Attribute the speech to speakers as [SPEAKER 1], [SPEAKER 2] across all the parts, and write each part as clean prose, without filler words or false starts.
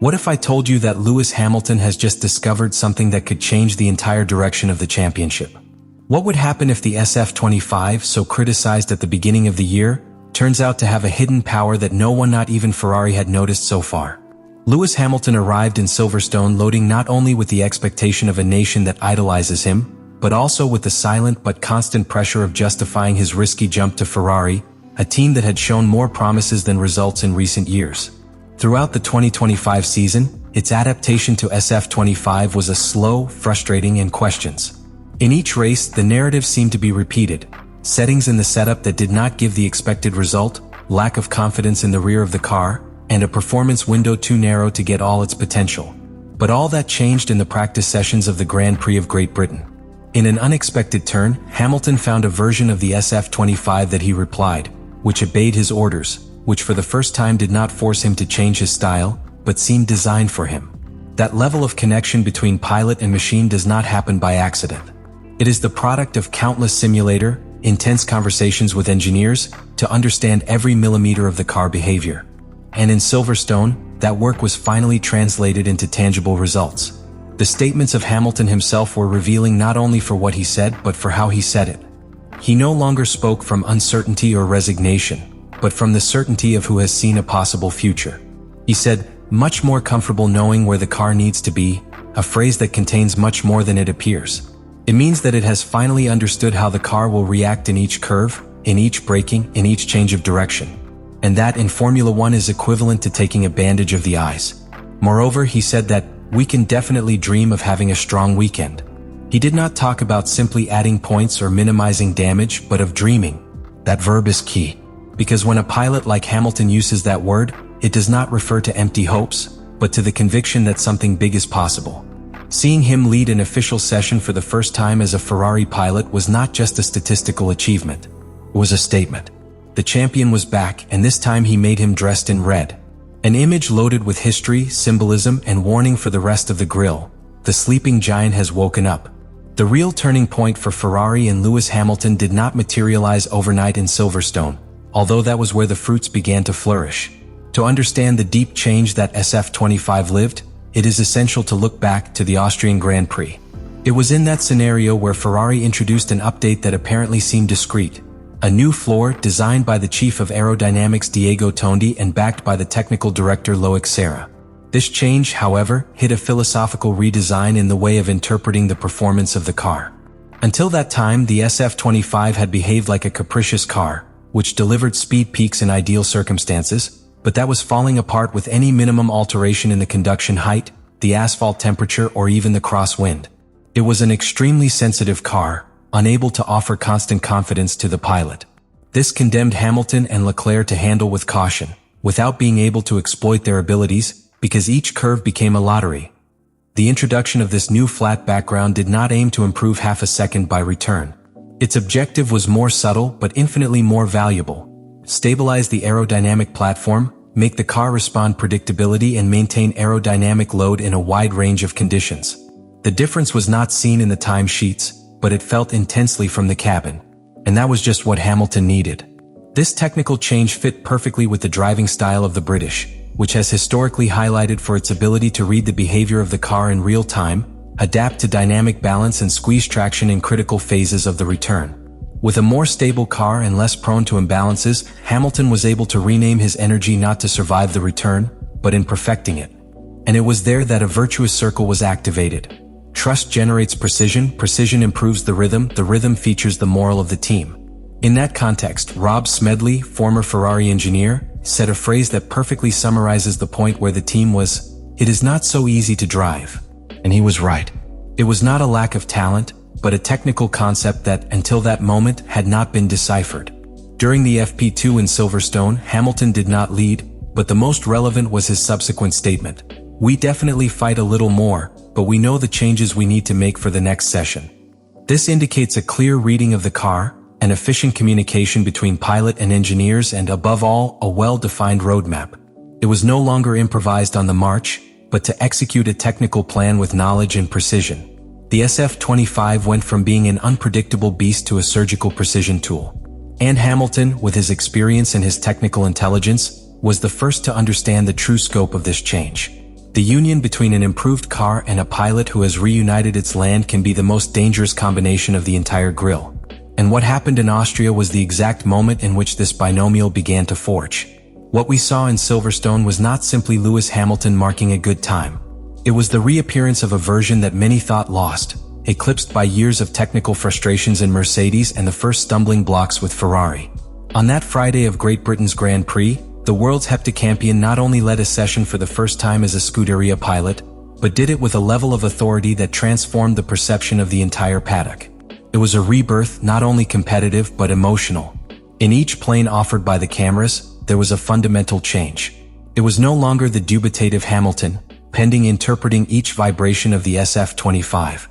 [SPEAKER 1] What if I told you that Lewis Hamilton has just discovered something that could change the entire direction of the championship? What would happen if the SF-25, so criticized at the beginning of the year, turns out to have a hidden power that no one, not even Ferrari, had noticed so far? Lewis Hamilton arrived in Silverstone loading not only with the expectation of a nation that idolizes him, but also with the silent but constant pressure of justifying his risky jump to Ferrari, a team that had shown more promises than results in recent years. Throughout the 2025 season, its adaptation to SF-25 was a slow, frustrating, and questions. In each race, the narrative seemed to be repeated. Settings in the setup that did not give the expected result, lack of confidence in the rear of the car, and a performance window too narrow to get all its potential. But all that changed in the practice sessions of the Grand Prix of Great Britain. In an unexpected turn, Hamilton found a version of the SF-25 that he replied, which obeyed his orders, which for the first time did not force him to change his style, but seemed designed for him. That level of connection between pilot and machine does not happen by accident. It is the product of countless simulator, intense conversations with engineers to understand every millimeter of the car behavior. And in Silverstone, that work was finally translated into tangible results. The statements of Hamilton himself were revealing not only for what he said but for how he said it. He no longer spoke from uncertainty or resignation, but from the certainty of who has seen a possible future. He said, "Much more comfortable knowing where the car needs to be," a phrase that contains much more than it appears. It means that it has finally understood how the car will react in each curve, in each braking, in each change of direction. And that in Formula One is equivalent to taking a bandage of the eyes. Moreover, he said that, "We can definitely dream of having a strong weekend." He did not talk about simply adding points or minimizing damage, but of dreaming. That verb is key. Because when a pilot like Hamilton uses that word, it does not refer to empty hopes, but to the conviction that something big is possible. Seeing him lead an official session for the first time as a Ferrari pilot was not just a statistical achievement. It was a statement. The champion was back, and this time he made him dressed in red. An image loaded with history, symbolism, and warning for the rest of the grille. The sleeping giant has woken up. The real turning point for Ferrari and Lewis Hamilton did not materialize overnight in Silverstone, although that was where the fruits began to flourish. To understand the deep change that SF-25 lived, it is essential to look back to the Austrian Grand Prix. It was in that scenario where Ferrari introduced an update that apparently seemed discreet. A new floor designed by the chief of aerodynamics Diego Tondi and backed by the technical director Loic Serra. This change, however, hid a philosophical redesign in the way of interpreting the performance of the car. Until that time, the SF-25 had behaved like a capricious car, which delivered speed peaks in ideal circumstances, but that was falling apart with any minimum alteration in the conduction height, the asphalt temperature, or even the crosswind. It was an extremely sensitive car, unable to offer constant confidence to the pilot. This condemned Hamilton and Leclerc to handle with caution, without being able to exploit their abilities, because each curve became a lottery. The introduction of this new flat background did not aim to improve half a second by return. Its objective was more subtle but infinitely more valuable. Stabilize the aerodynamic platform, make the car respond predictability, and maintain aerodynamic load in a wide range of conditions. The difference was not seen in the timesheets, but it felt intensely from the cabin. And that was just what Hamilton needed. This technical change fit perfectly with the driving style of the British, which has historically highlighted for its ability to read the behavior of the car in real time, adapt to dynamic balance, and squeeze traction in critical phases of the return. With a more stable car and less prone to imbalances, Hamilton was able to rename his energy not to survive the return, but in perfecting it. And it was there that a virtuous circle was activated. Trust generates precision, precision improves the rhythm features the moral of the team. In that context, Rob Smedley, former Ferrari engineer, said a phrase that perfectly summarizes the point where the team was, "It is not so easy to drive." And he was right. It was not a lack of talent, but a technical concept that, until that moment, had not been deciphered. During the FP2 in Silverstone, Hamilton did not lead, but the most relevant was his subsequent statement. "We definitely fight a little more, but we know the changes we need to make for the next session." This indicates a clear reading of the car, an efficient communication between pilot and engineers, and above all, a well-defined roadmap. It was no longer improvised on the march, but to execute a technical plan with knowledge and precision. The SF-25 went from being an unpredictable beast to a surgical precision tool. And Hamilton, with his experience and his technical intelligence, was the first to understand the true scope of this change. The union between an improved car and a pilot who has reunited its land can be the most dangerous combination of the entire grill. And what happened in Austria was the exact moment in which this binomial began to forge. What we saw in Silverstone was not simply Lewis Hamilton marking a good time. It was the reappearance of a version that many thought lost, eclipsed by years of technical frustrations in Mercedes and the first stumbling blocks with Ferrari. On that Friday of Great Britain's Grand Prix, the world's heptacampion not only led a session for the first time as a Scuderia pilot, but did it with a level of authority that transformed the perception of the entire paddock. It was a rebirth, not only competitive but emotional. In each plane offered by the cameras, there was a fundamental change. It was no longer the dubitative Hamilton, pending interpreting each vibration of the SF-25.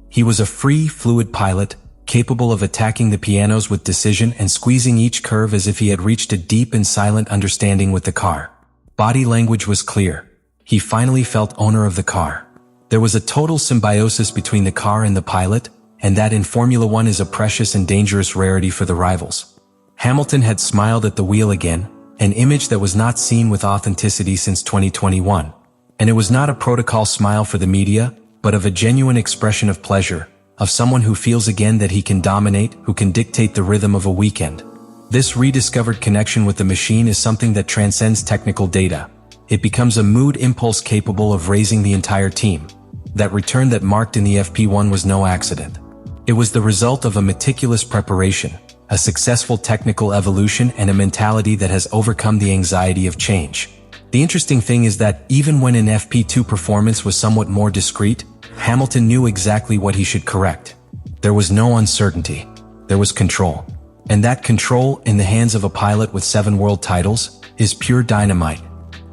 [SPEAKER 1] He was a free, fluid pilot, capable of attacking the pianos with decision and squeezing each curve as if he had reached a deep and silent understanding with the car. Body language was clear. He finally felt owner of the car. There was a total symbiosis between the car and the pilot, and that in Formula One is a precious and dangerous rarity for the rivals. Hamilton had smiled at the wheel again, an image that was not seen with authenticity since 2021. And it was not a protocol smile for the media, but of a genuine expression of pleasure, of someone who feels again that he can dominate, who can dictate the rhythm of a weekend. This rediscovered connection with the machine is something that transcends technical data. It becomes a mood impulse capable of raising the entire team. That return that marked in the FP1 was no accident. It was the result of a meticulous preparation, a successful technical evolution, and a mentality that has overcome the anxiety of change. The interesting thing is that even when an FP2 performance was somewhat more discreet, Hamilton knew exactly what he should correct. There was no uncertainty. There was control. And that control, in the hands of a pilot with 7 world titles, is pure dynamite.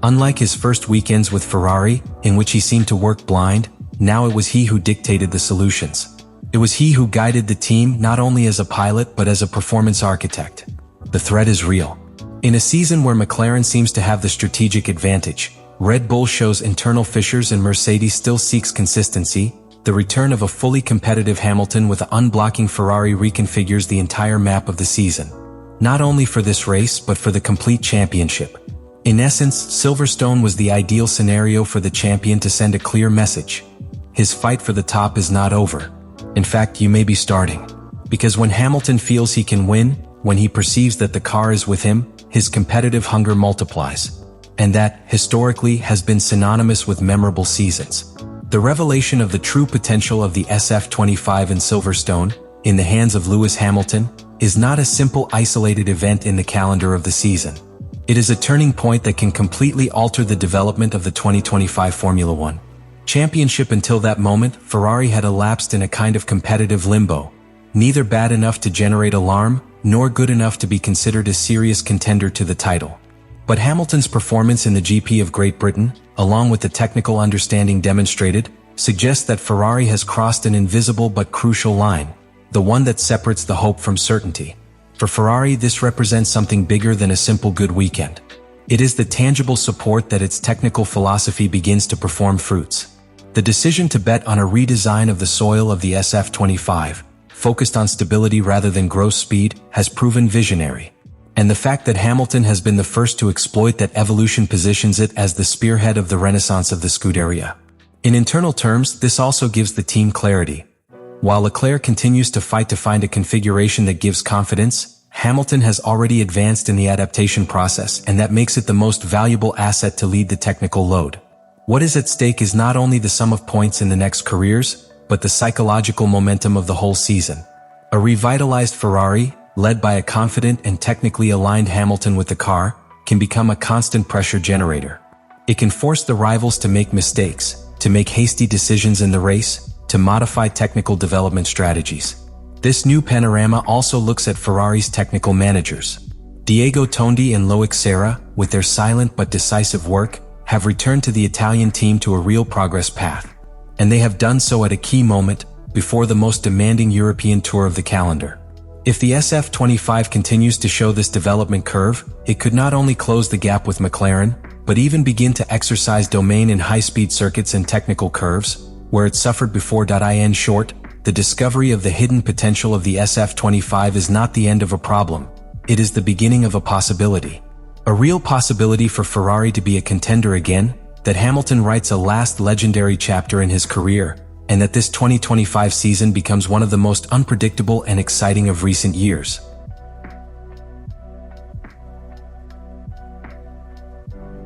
[SPEAKER 1] Unlike his first weekends with Ferrari, in which he seemed to work blind, now it was he who dictated the solutions. It was he who guided the team not only as a pilot but as a performance architect. The threat is real. In a season where McLaren seems to have the strategic advantage, Red Bull shows internal fissures and Mercedes still seeks consistency, the return of a fully competitive Hamilton with an unblocking Ferrari reconfigures the entire map of the season. Not only for this race but for the complete championship. In essence, Silverstone was the ideal scenario for the champion to send a clear message. His fight for the top is not over. In fact, you may be starting. Because when Hamilton feels he can win, when he perceives that the car is with him, his competitive hunger multiplies. And that, historically, has been synonymous with memorable seasons. The revelation of the true potential of the SF-25 in Silverstone, in the hands of Lewis Hamilton, is not a simple isolated event in the calendar of the season. It is a turning point that can completely alter the development of the 2025 Formula One championship. Until that moment, Ferrari had elapsed in a kind of competitive limbo, neither bad enough to generate alarm, nor good enough to be considered a serious contender to the title. But Hamilton's performance in the GP of Great Britain, along with the technical understanding demonstrated, suggests that Ferrari has crossed an invisible but crucial line, the one that separates the hope from certainty. For Ferrari, this represents something bigger than a simple good weekend. It is the tangible support that its technical philosophy begins to perform fruits. The decision to bet on a redesign of the soil of the SF-25, focused on stability rather than gross speed, has proven visionary. And the fact that Hamilton has been the first to exploit that evolution positions it as the spearhead of the renaissance of the Scuderia. In internal terms, this also gives the team clarity. While Leclerc continues to fight to find a configuration that gives confidence, Hamilton has already advanced in the adaptation process, and that makes it the most valuable asset to lead the technical load. What is at stake is not only the sum of points in the next careers, but the psychological momentum of the whole season. A revitalized Ferrari, led by a confident and technically aligned Hamilton with the car, can become a constant pressure generator. It can force the rivals to make mistakes, to make hasty decisions in the race, to modify technical development strategies. This new panorama also looks at Ferrari's technical managers. Diego Tondi and Loic Serra, with their silent but decisive work, have returned to the Italian team to a real progress path. And they have done so at a key moment, before the most demanding European tour of the calendar. If the SF-25 continues to show this development curve, it could not only close the gap with McLaren, but even begin to exercise domain in high-speed circuits and technical curves, where it suffered before. In short, the discovery of the hidden potential of the SF-25 is not the end of a problem. It is the beginning of a possibility. A real possibility for Ferrari to be a contender again, that Hamilton writes a last legendary chapter in his career, and that this 2025 season becomes one of the most unpredictable and exciting of recent years.